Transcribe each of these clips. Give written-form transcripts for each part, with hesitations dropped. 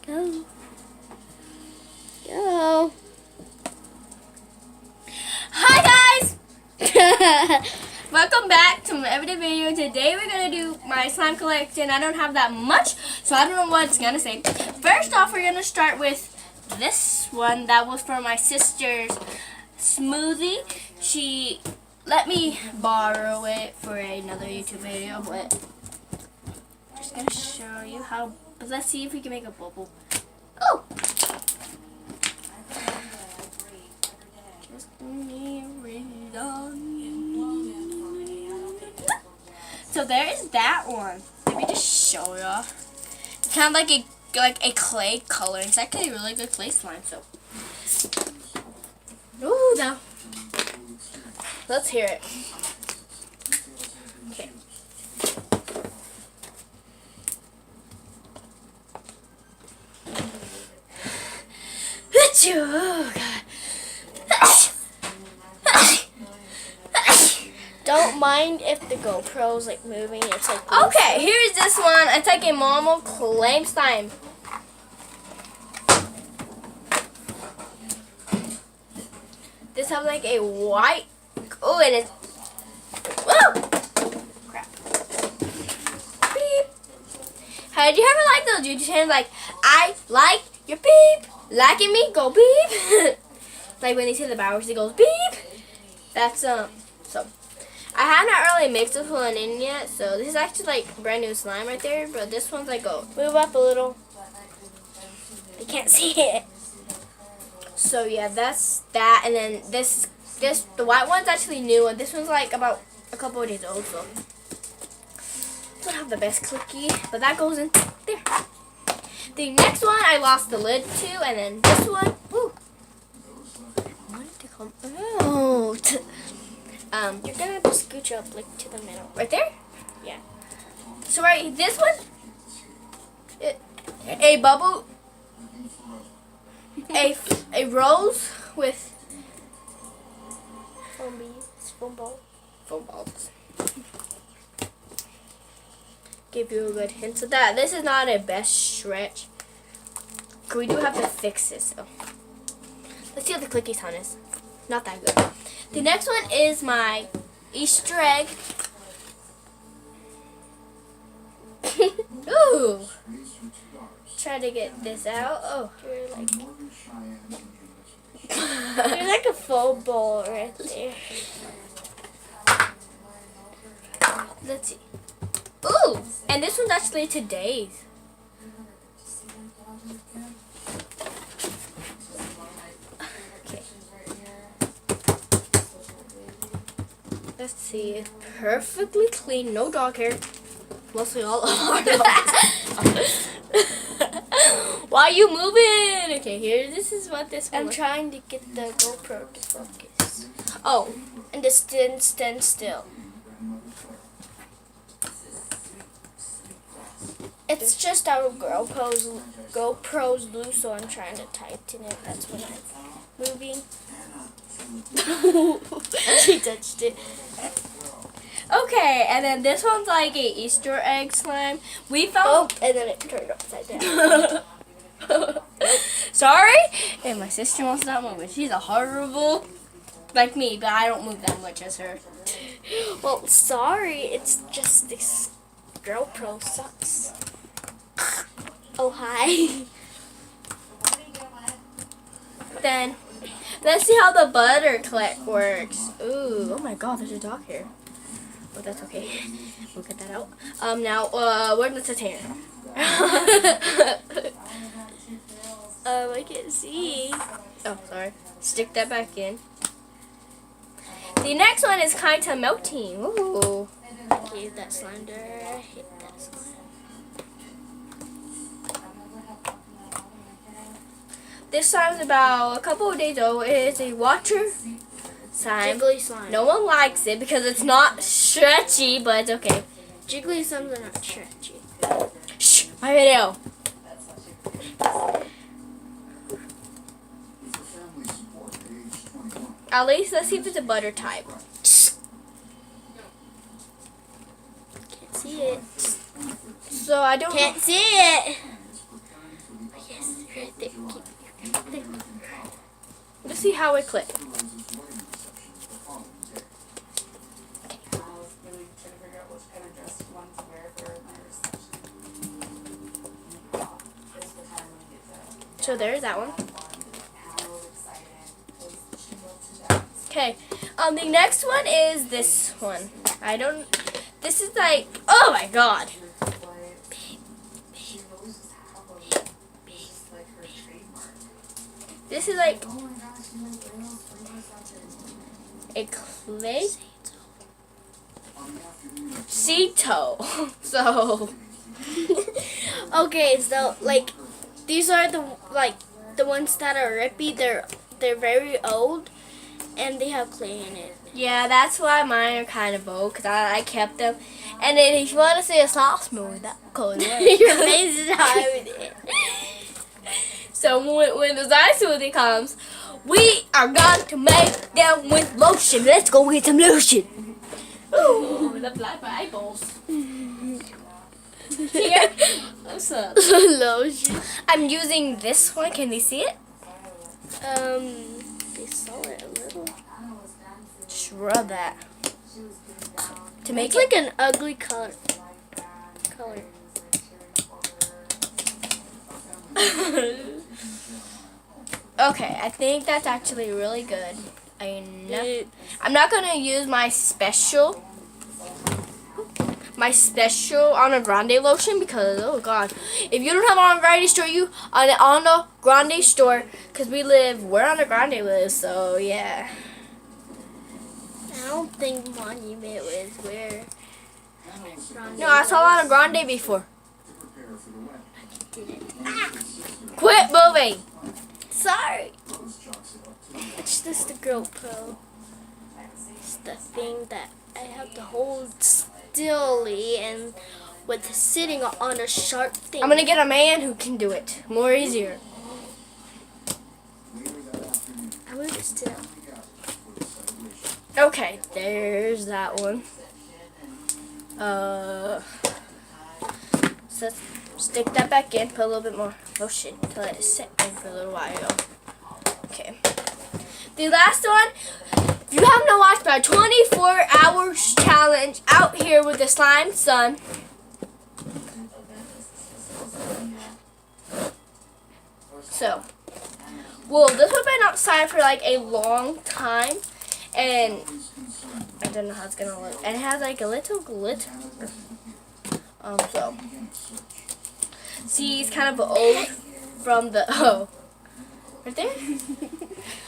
Go. Go. Hi guys! Welcome back to my everyday video. Today we're gonna do my slime collection. I don't have that much, so I don't know what it's gonna say. First off, we're gonna start with this one that was for my sister's smoothie. She let me borrow it for another YouTube video, but I'm just gonna show you how. But let's see if we can make a bubble. Oh! So there is that one. Let me just show y'all. It's kind of like a clay color. It's actually a really good clay slime. So, ooh, now let's hear it. Okay. Oh God. Don't mind if the GoPro's like moving. It's like Okay, here's this one. It's like a Momo clay slime. This has like a white. Oh, it is. Whoa! Crap. Beep. Hey, do you ever like those YouTube channels like I like your beep, liking me, go beep? Like when they say the bowers, it goes beep. That's so. I have not really mixed this one in yet, so this is actually like brand new slime right there, but this one's like, oh, move up a little. You can't see it. So yeah, that's that, and then this, the white one's actually new, and this one's like about a couple of days old, so I don't have the best clicky, but that goes in there. The next one, I lost the lid to, and then this one, woo, I wanted to come out. You're gonna have to scooch up like to the middle. Right there? Yeah. So right, this one, a bubble, a rose with Foam ball. foam balls. Give you a good hint of that. This is not a best stretch. We do have to fix this though. Let's see what the clicky sound is. Not that good. The next one is my Easter egg. Ooh. Try to get this out. Oh. You're like a foam ball right there. Let's see. Ooh. And this one's actually today's. Let's see, it's perfectly clean, no dog hair. Mostly all our dogs. Why are you moving? Okay, here, this is what this one I'm looks. trying to get the GoPro to focus. Oh, And to stand still. It's just our GoPro's loose, so I'm trying to tighten it. That's when I'm moving. She touched it. okay, and then this one's like a Easter egg slime. We Oh, found. and then it turned upside down. Sorry, and my sister wants that moving. She's a horrible, like me, but I don't move that much as her. Well, sorry, it's just this GoPro sucks. Oh, hi. Then, let's see how the butter click works. Ooh, oh my God, there's a dog here. Oh, that's okay. We'll get that out. Now, where's the hair? I can't see. Oh, sorry. Stick that back in. The next one is kind of melting. Ooh. Okay, that slender. Hit that slime. This slime's about a couple of days old. It is a water slime. Jiggly slime. No one likes it because it's not stretchy, but it's okay. Jiggly slimes are not stretchy. Shh, my video. At least let's see if it's a butter type. Can't see it. So I don't Can't see it. Yes. see how it clicked. So there's that one. Okay. The next one is this one. This is like, oh my god. This is like a clay Ceto. So Okay, so like these are the ones that are rippy. They're very old, and they have clay in it. yeah, that's why mine are kind of old, because I kept them. And then if you want to see a soft smooth, that goes Your face is hiding it. So when the ice smoothie comes, we are going to make them with lotion. Let's go get some lotion. Ooh, the black eyeballs. Here. What's up? Lotion. I'm using this one. Can they see it? They saw it a little. Just rub that to make It's like an ugly color. Okay, I think that's actually really good. I'm not gonna use my special Ariana Grande lotion because, oh god, if you don't have Ariana Grande store, you on the Ariana Grande store, because we're on the Grande list, so yeah. I don't think Monument was where. No, I saw Ariana Grande before. Quit moving. Sorry. It's just the GoPro. It's the thing that I have to hold stilly and with sitting on a sharp thing. I'm gonna get a man who can do it more easier. I move it still. Okay, there's that one. So let's stick that back in, put a little bit more lotion to let it sit in for a little while. Okay. The last one, if you have not watched my 24 hours challenge out here with the slime sun. So, well, this would have been outside for like a long time, and I don't know how it's gonna look. And it has like a little glitter. So, see, it's kind of old from the, oh, right there?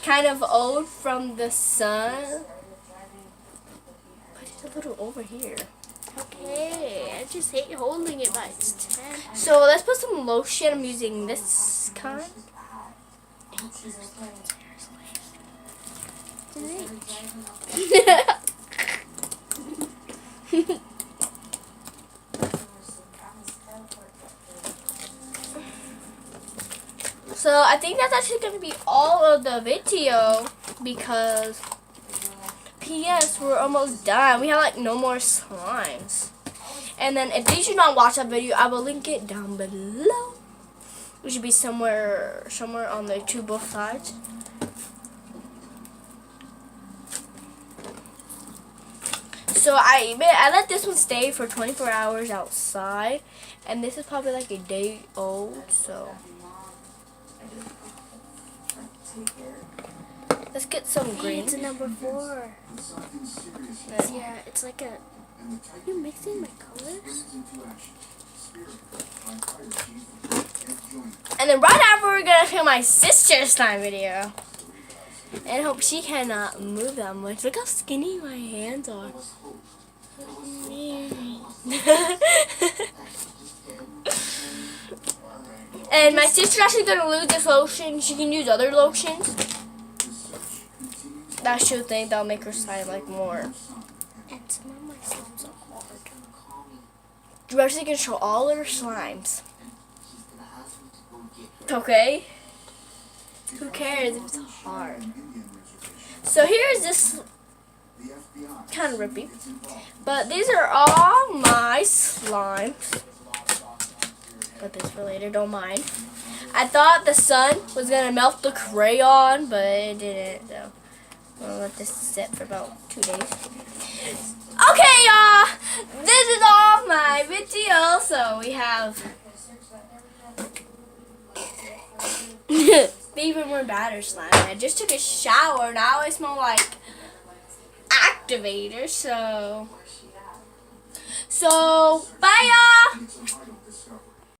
Kind of old from the sun. But it's a little over here. Okay, I just hate holding it by its 10. So let's put some lotion. I'm using this kind. So I think that's actually going to be all of the video because P.S. we're almost done. We have like no more slimes. And then if you should not watch that video, I will link it down below. It should be somewhere on the two both sides. So I let this one stay for 24 hours outside, and this is probably like a day old. So let's get some green. It's a number 4. Yeah, it's like a. Are you mixing my colors? And then right after, we're gonna film my sister's slime video. And hope she cannot move that much. Look how skinny my hands are. And my sister's actually gonna lose this lotion. She can use other lotions. That should think that'll make her slime like more. And some of my slimes are hard. We're actually gonna show all of her slimes. Okay? Who cares if it's hard? So here's this kind of rippy. But these are all my slimes. But this for later, don't mind. I thought the sun was gonna melt the crayon, but it didn't. So I'll let this sit for about 2 days. Okay, y'all. This is all my video. So we have even more batter slime. I just took a shower. Now I smell like activator. So bye, y'all.